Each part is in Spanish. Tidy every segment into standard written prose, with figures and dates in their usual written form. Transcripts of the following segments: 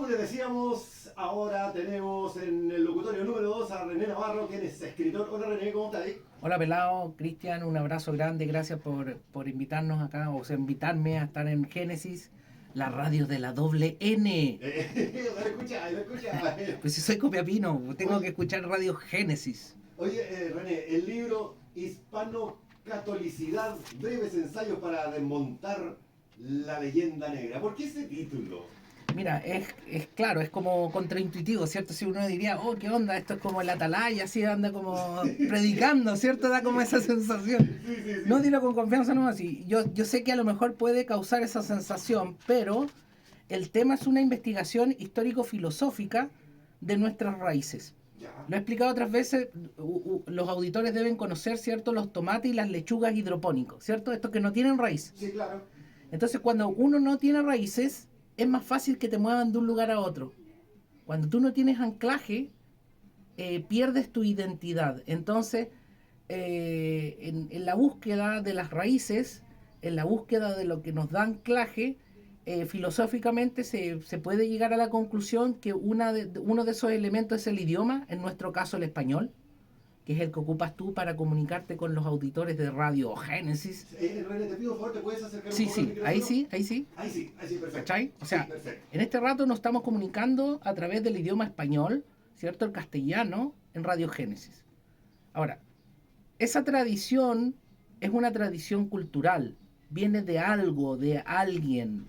les decíamos, ahora tenemos en el locutorio número 2 a René Navarro, quien es escritor. Hola René, ¿cómo estás? Hola Pelao, Cristian, un abrazo grande, gracias por invitarnos acá, o sea, invitarme a estar en Génesis, la radio de la doble N. Lo escucha, lo escucha. Pues si soy copiapino, tengo Oye, que escuchar radio Génesis. oye, René, el libro Hispano-Catolicidad, breves ensayos para desmontar la leyenda negra. ¿Por qué ese título? Mira, es claro, es como contraintuitivo, ¿cierto? Si uno diría, oh, ¿qué onda? Esto es como el atalaya, así anda como predicando, ¿cierto? Da como esa sensación. Sí, sí, sí. No, dilo con confianza, no, así. Yo sé que a lo mejor puede causar esa sensación, pero el tema es una investigación histórico-filosófica de nuestras raíces. Ya. Lo he explicado otras veces, los auditores deben conocer, ¿cierto? Los tomates y las lechugas hidropónicos, ¿cierto? Estos que no tienen raíz. Sí, claro. Entonces, cuando uno no tiene raíces, es más fácil que te muevan de un lugar a otro. Cuando tú no tienes anclaje, pierdes tu identidad. Entonces, en la búsqueda de las raíces, en la búsqueda de lo que nos da anclaje, filosóficamente se puede llegar a la conclusión que uno de esos elementos es el idioma, en nuestro caso el español, que es el que ocupas tú para comunicarte con los auditores de Radio Génesis. René, te pido por favor, ¿te puedes acercar un Sí, poco al sí, micrófono? ahí sí, ahí sí. Ahí sí, perfecto. ¿Cachai? O Sí, sea, perfecto. en este rato nos estamos comunicando a través del idioma español, ¿cierto? El castellano, en Radio Génesis. Ahora, esa tradición es una tradición cultural, viene de algo, de alguien.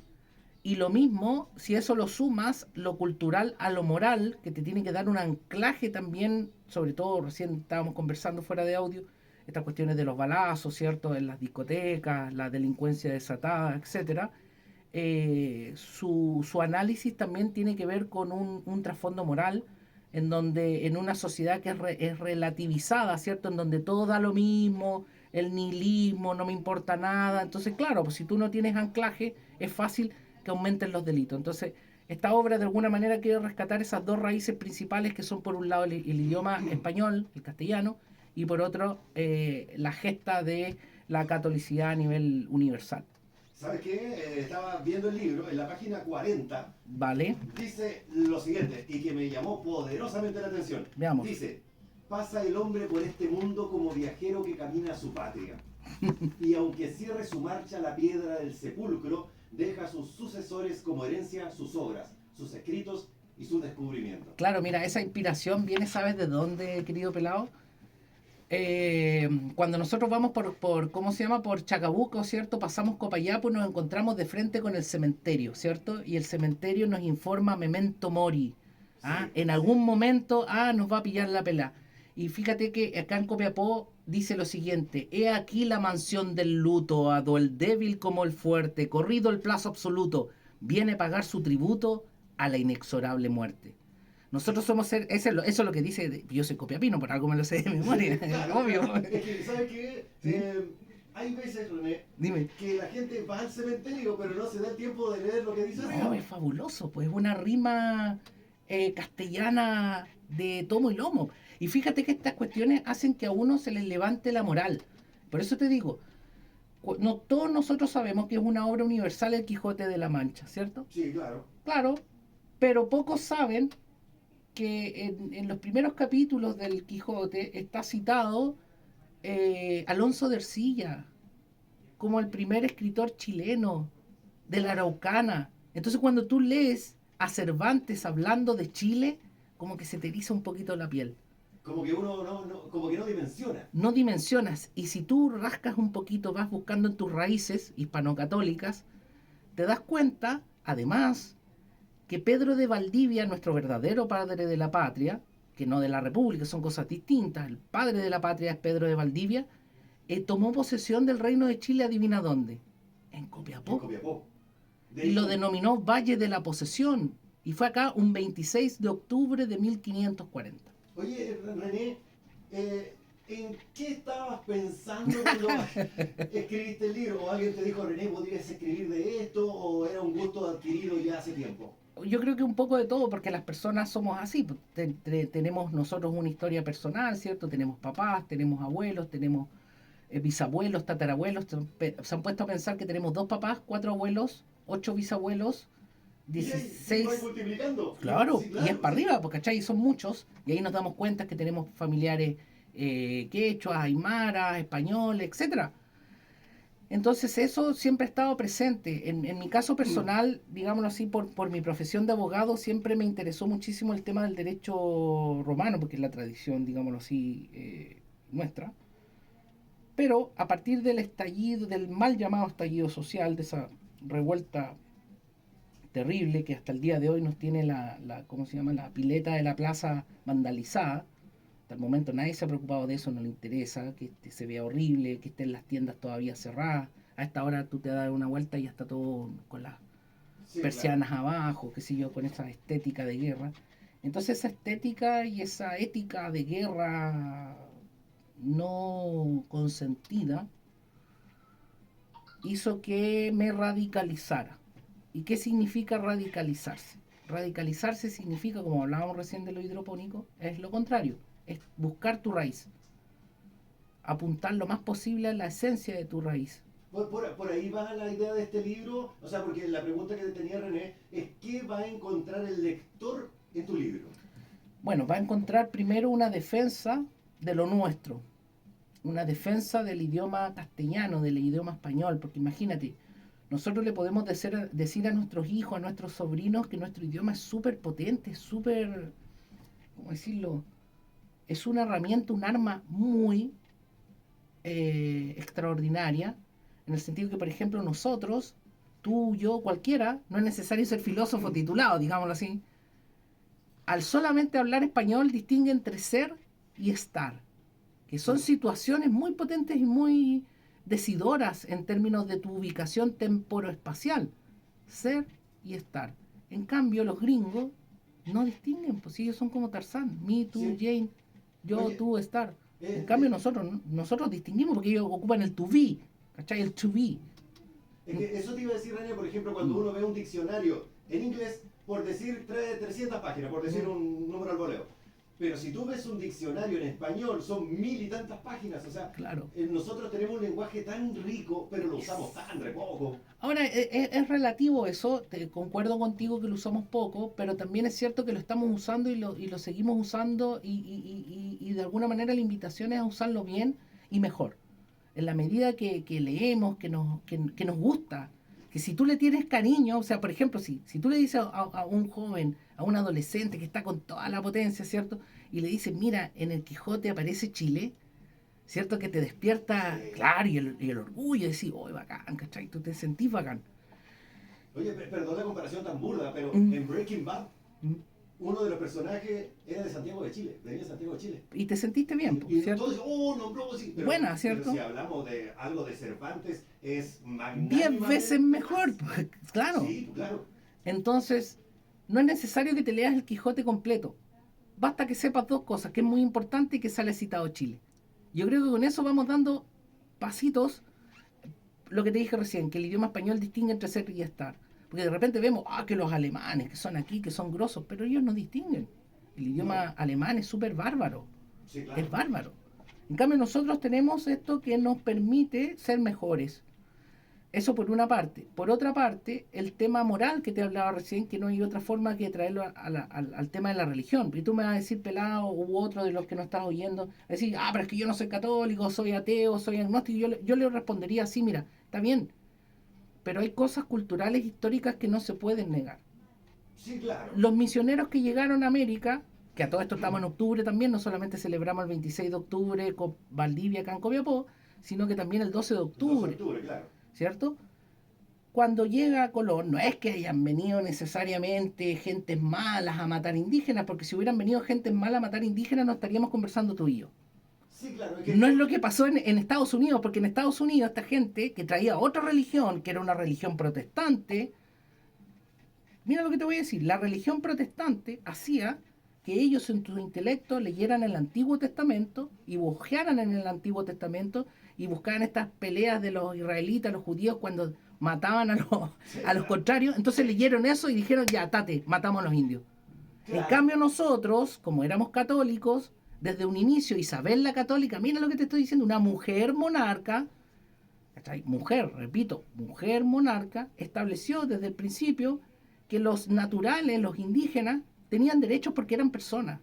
Y lo mismo, si eso lo sumas, lo cultural a lo moral, que te tiene que dar un anclaje también, sobre todo recién estábamos conversando fuera de audio, estas cuestiones de los balazos, ¿cierto? En las discotecas, la delincuencia desatada, etcétera. Su análisis también tiene que ver con un trasfondo moral, en donde en una sociedad que es relativizada, ¿cierto? En donde todo da lo mismo, el nihilismo, no me importa nada. Entonces, claro, pues si tú no tienes anclaje, es fácil que aumenten los delitos. Entonces, esta obra de alguna manera quiere rescatar esas dos raíces principales que son por un lado el idioma español, el castellano, y por otro la gesta de la catolicidad a nivel universal. ¿Sabes qué? Estaba viendo el libro, en la página 40, ¿Vale? dice lo siguiente, y que me llamó poderosamente la atención. Veamos. Dice, pasa el hombre por este mundo como viajero que camina a su patria. Y aunque cierre su marcha la piedra del sepulcro, deja a sus sucesores como herencia sus obras, sus escritos y sus descubrimientos. Claro, mira, esa inspiración viene, ¿sabes de dónde, querido pelado? Cuando nosotros vamos ¿cómo se llama? Por Chacabuco, ¿cierto? Pasamos Copayapo y nos encontramos de frente con el cementerio, ¿cierto? Y el cementerio nos informa Memento Mori. ¿Ah? Sí, En algún momento, nos va a pillar la pela. Y fíjate que acá en Copiapó dice lo siguiente: he aquí la mansión del luto, ado el débil como el fuerte, corrido el plazo absoluto, viene a pagar su tributo a la inexorable muerte. Nosotros somos eso es lo que dice, yo soy copiapino, por algo me lo sé de memoria, claro, obvio. claro. Es que, ¿sabes qué? ¿Sí? Hay veces, René, Dime. que la gente va al cementerio, pero no se da el tiempo de leer lo que dice No, arriba. es fabuloso, pues una rima castellana de tomo y lomo. Y fíjate que estas cuestiones hacen que a uno se les levante la moral. Por eso te digo, no todos nosotros sabemos que es una obra universal el Quijote de la Mancha, ¿cierto? Sí, claro. Claro, pero pocos saben que en los primeros capítulos del Quijote está citado Alonso de Ercilla como el primer escritor chileno de la Araucana. Entonces cuando tú lees a Cervantes hablando de Chile, como que se te eriza un poquito la piel. Como que uno como que no dimensiona. No dimensionas, y si tú rascas un poquito, vas buscando en tus raíces hispanocatólicas, te das cuenta, además, que Pedro de Valdivia, nuestro verdadero padre de la patria, que no de la República, son cosas distintas, el padre de la patria es Pedro de Valdivia, tomó posesión del reino de Chile, adivina dónde, en Copiapó, En Copiapó. De y hecho, lo denominó Valle de la Posesión, y fue acá un 26 de octubre de 1540. oye, René, ¿en qué estabas pensando cuando escribiste el libro? ¿O alguien te dijo, René, podrías escribir de esto? ¿O era un gusto adquirido ya hace tiempo? Yo creo que un poco de todo, porque las personas somos así. Pues, tenemos nosotros una historia personal, ¿cierto? Tenemos papás, tenemos abuelos, tenemos bisabuelos, tatarabuelos. Se han puesto a pensar que tenemos 2 papás, 4 abuelos, 8 bisabuelos, 16. Y multiplicando. Claro, Sí, y es para arriba, porque ¿cachai? Son muchos, y ahí nos damos cuenta que tenemos familiares quechuas, aymaras, españoles, etcétera. Entonces eso siempre ha estado presente. En mi caso personal, digámoslo así, por mi profesión de abogado, siempre me interesó muchísimo el tema del derecho romano, porque es la tradición, digámoslo así, nuestra. Pero a partir del estallido, del mal llamado estallido social, de esa revuelta terrible que hasta el día de hoy nos tiene ¿cómo se llama? La pileta de la plaza vandalizada. Hasta el momento nadie se ha preocupado de eso, no le interesa, que se vea horrible, que estén las tiendas todavía cerradas. A esta hora tú te das una vuelta y ya está todo con las persianas abajo, qué sé yo, con esa estética de guerra. Entonces esa estética y esa ética de guerra no consentida hizo que me radicalizara. ¿Y qué significa radicalizarse? Radicalizarse significa, como hablábamos recién de lo hidropónico, es lo contrario, es buscar tu raíz, apuntar lo más posible a la esencia de tu raíz. Por ahí va la idea de este libro, o sea, porque la pregunta que tenía René es ¿qué va a encontrar el lector en tu libro? Bueno, va a encontrar primero una defensa de lo nuestro, una defensa del idioma castellano, del idioma español, porque imagínate, nosotros le podemos decir a nuestros hijos, a nuestros sobrinos, que nuestro idioma es súper potente, súper, ¿cómo decirlo? Es una herramienta, un arma muy extraordinaria, en el sentido que, por ejemplo, nosotros, tú, yo, cualquiera, no es necesario ser filósofo titulado, digámoslo así, al solamente hablar español distingue entre ser y estar, que son situaciones muy potentes y muy decidoras en términos de tu ubicación temporoespacial, ser y estar. En cambio, los gringos no distinguen, pues ellos son como Tarzán, me, tú, sí. Jane, yo, oye, tú, estar. En cambio, nosotros distinguimos porque ellos ocupan el to be, ¿cachai? El to be. Es que eso te iba a decir, René, por ejemplo, cuando uno ve un diccionario en inglés, por decir 300 páginas, por decir un número al voleo. Pero si tú ves un diccionario en español, son 1000 y tantas páginas. O sea, claro. Nosotros tenemos un lenguaje tan rico, pero lo usamos tan re poco. Ahora, es relativo eso, concuerdo contigo que lo usamos poco, pero también es cierto que lo estamos usando y lo seguimos usando y de alguna manera la invitación es a usarlo bien y mejor. En la medida que leemos, que nos gusta, que si tú le tienes cariño, o sea, por ejemplo, si tú le dices a un joven, a un adolescente que está con toda la potencia, ¿cierto? Y le dices, mira, en el Quijote aparece Chile, ¿cierto? Que te despierta, sí. Claro, y el orgullo, de decir, oh, bacán, ¿cachai? Tú te sentís bacán. Oye, perdón la comparación tan burda, pero en Breaking Bad, uno de los personajes era de Santiago de Chile, venía de Santiago de Chile. Y te sentiste bien, y ¿cierto? Entonces, nombró así. Pero, buena, ¿cierto? Pero si hablamos de algo de Cervantes, es 10 veces mejor, pues, claro. Sí, claro. Entonces, no es necesario que te leas el Quijote completo. Basta que sepas dos cosas, que es muy importante y que sale citado Chile. Yo creo que con eso vamos dando pasitos. Lo que te dije recién, que el idioma español distingue entre ser y estar. Porque de repente vemos, que los alemanes, que son aquí, que son grosos, pero ellos no distinguen. El idioma alemán es súper bárbaro. Sí, claro. Es bárbaro. En cambio, nosotros tenemos esto que nos permite ser mejores. Eso por una parte. Por otra parte, el tema moral que te hablaba recién, que no hay otra forma que traerlo al tema de la religión. Y tú me vas a decir, pelado, u otro de los que no estás oyendo, decir, pero es que yo no soy católico, soy ateo, soy agnóstico. Yo le respondería así, mira, está bien, pero hay cosas culturales, históricas que no se pueden negar. Sí, claro. Los misioneros que llegaron a América, que a todo esto estamos en octubre también, no solamente celebramos el 26 de octubre con Valdivia, acá en Copiapó, sino que también el 12 de octubre. El 12 de octubre, claro. ¿Cierto? Cuando llega Colón, no es que hayan venido necesariamente gentes malas a matar indígenas, porque si hubieran venido gentes malas a matar indígenas no estaríamos conversando tú y yo. Sí, claro, no es lo que pasó en Estados Unidos, porque en Estados Unidos esta gente que traía otra religión, que era una religión protestante, mira lo que te voy a decir, la religión protestante hacía que ellos en su intelecto leyeran el Antiguo Testamento y buscaran en el Antiguo Testamento y buscaban estas peleas de los israelitas, los judíos, cuando mataban a los contrarios. Entonces leyeron eso y dijeron, ya, tate, matamos a los indios. Claro. En cambio nosotros, como éramos católicos, desde un inicio, Isabel la Católica, mira lo que te estoy diciendo, una mujer monarca, mujer, repito, mujer monarca, estableció desde el principio que los naturales, los indígenas, tenían derechos porque eran personas.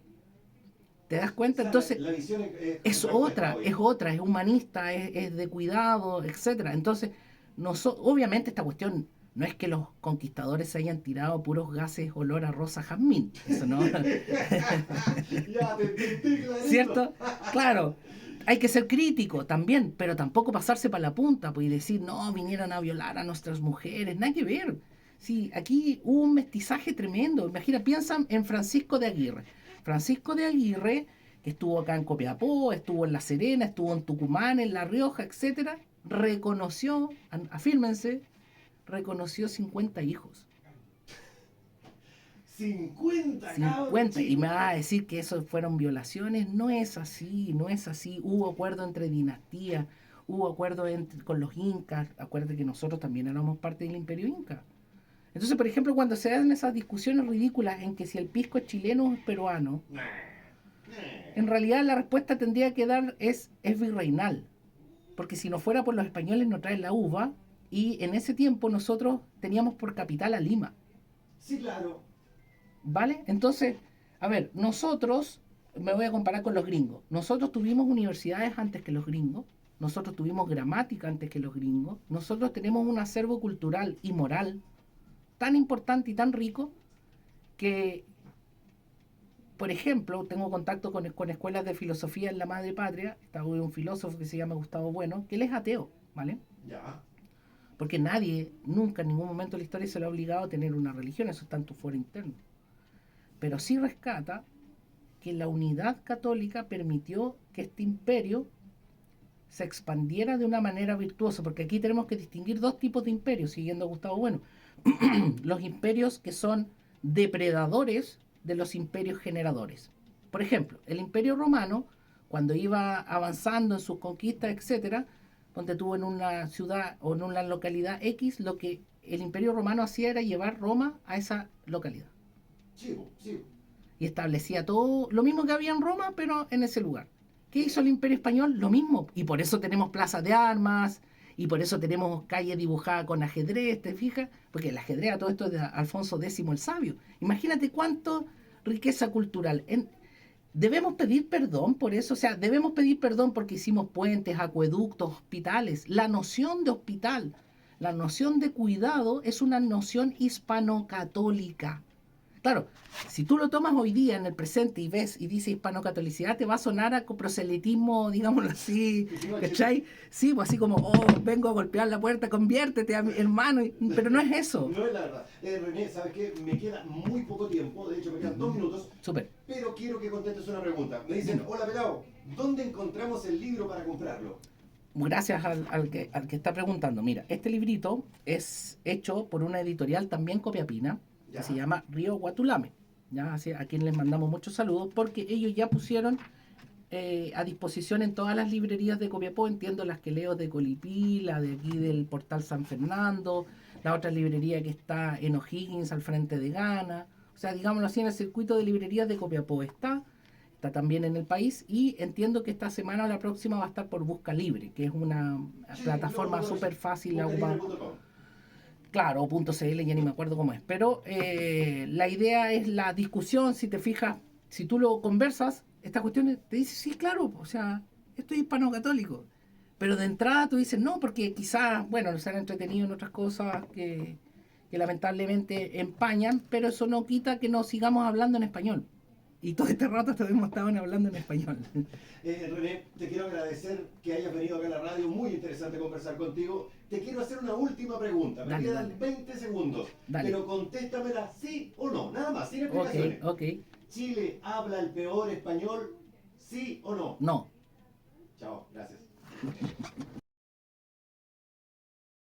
¿Te das cuenta? O sea, Entonces, la visión es otra, es humanista, es de cuidado, etcétera. Entonces, obviamente esta cuestión no es que los conquistadores se hayan tirado puros gases olor a rosa jazmín. Eso no. Ya, te entendí clarito. ¿Cierto? Claro. Hay que ser crítico también, pero tampoco pasarse para la punta pues, y decir, no, vinieron a violar a nuestras mujeres. Nada que ver. Sí, aquí hubo un mestizaje tremendo. Imagina, piensan en Francisco de Aguirre. Francisco de Aguirre, que estuvo acá en Copiapó, estuvo en La Serena, estuvo en Tucumán, en La Rioja, etcétera, reconoció, afírmense, reconoció 50 hijos. 50, 50, y me va a decir que eso fueron violaciones. No es así, no es así. Hubo acuerdo entre dinastías, hubo acuerdo con los incas. Acuérdate que nosotros también éramos parte del imperio inca. Entonces, por ejemplo, cuando se dan esas discusiones ridículas en que si el pisco es chileno o es peruano, en realidad la respuesta tendría que dar es virreinal. Porque si no fuera por los españoles no traen la uva, y en ese tiempo nosotros teníamos por capital a Lima. Sí, claro. ¿Vale? Entonces, a ver, nosotros, me voy a comparar con los gringos. Nosotros tuvimos universidades antes que los gringos. Nosotros tuvimos gramática antes que los gringos. Nosotros tenemos un acervo cultural y moral tan importante y tan rico que, por ejemplo, tengo contacto con escuelas de filosofía en la madre patria. Está un filósofo que se llama Gustavo Bueno, que él es ateo, ¿vale? Ya. Porque nadie, nunca en ningún momento de la historia se lo ha obligado a tener una religión, eso está en tu fuero interno. Pero sí rescata que la unidad católica permitió que este imperio se expandiera de una manera virtuosa, porque aquí tenemos que distinguir dos tipos de imperios, siguiendo a Gustavo Bueno. Los imperios que son depredadores de los imperios generadores. Por ejemplo, el imperio romano, cuando iba avanzando en sus conquistas, etcétera, donde tuvo en una ciudad o en una localidad X, lo que el imperio romano hacía era llevar Roma a esa localidad. Sí. Y establecía todo, lo mismo que había en Roma, pero en ese lugar. ¿Qué hizo el imperio español? Lo mismo. Y por eso tenemos plazas de armas, y por eso tenemos calles dibujadas con ajedrez, ¿te fijas? Porque el ajedrez, a todo esto es de Alfonso X el Sabio. Imagínate cuánto riqueza cultural. Debemos pedir perdón por eso, o sea, debemos pedir perdón porque hicimos puentes, acueductos, hospitales. La noción de hospital, la noción de cuidado es una noción hispano-católica. Claro, si tú lo tomas hoy día en el presente y ves y dice hispano-catolicidad, te va a sonar a proselitismo, digámoslo así, ¿cachai? Sí, pues así como, oh, vengo a golpear la puerta, conviértete a mi hermano, pero no es eso. No es la verdad. René, ¿sabes qué? Me queda muy poco tiempo, de hecho me quedan 2 minutos. Súper. Pero quiero que contestes una pregunta. Me dicen, hola pelado, ¿dónde encontramos el libro para comprarlo? Gracias al que está preguntando. Mira, este librito es hecho por una editorial también copiapina, que se llama Río Guatulame. ¿Ya? Así, a quien les mandamos muchos saludos, porque ellos ya pusieron a disposición en todas las librerías de Copiapó, entiendo las que leo de Colipí, la de aquí del Portal San Fernando, la otra librería que está en O'Higgins al frente de Ghana, o sea, digámoslo así, en el circuito de librerías de Copiapó está también en el país, y entiendo que esta semana o la próxima va a estar por Busca Libre, que es una plataforma súper fácil de ocupar. Claro, .cl, ya ni me acuerdo cómo es. Pero la idea es la discusión, si te fijas, si tú lo conversas, estas cuestiones, te dices, sí, claro, o sea, esto es hispano-católico. Pero de entrada tú dices, no, porque quizás, bueno, nos han entretenido en otras cosas que lamentablemente empañan, pero eso no quita que no sigamos hablando en español. Y todo este rato hemos estado hablando en español. René, te quiero agradecer que hayas venido acá a la radio, muy interesante conversar contigo. Te quiero hacer una última pregunta, me quedan 20 segundos, pero contéstamela sí o no, nada más, sin explicaciones. Ok. ¿Chile habla el peor español, sí o no? No. Chao, gracias.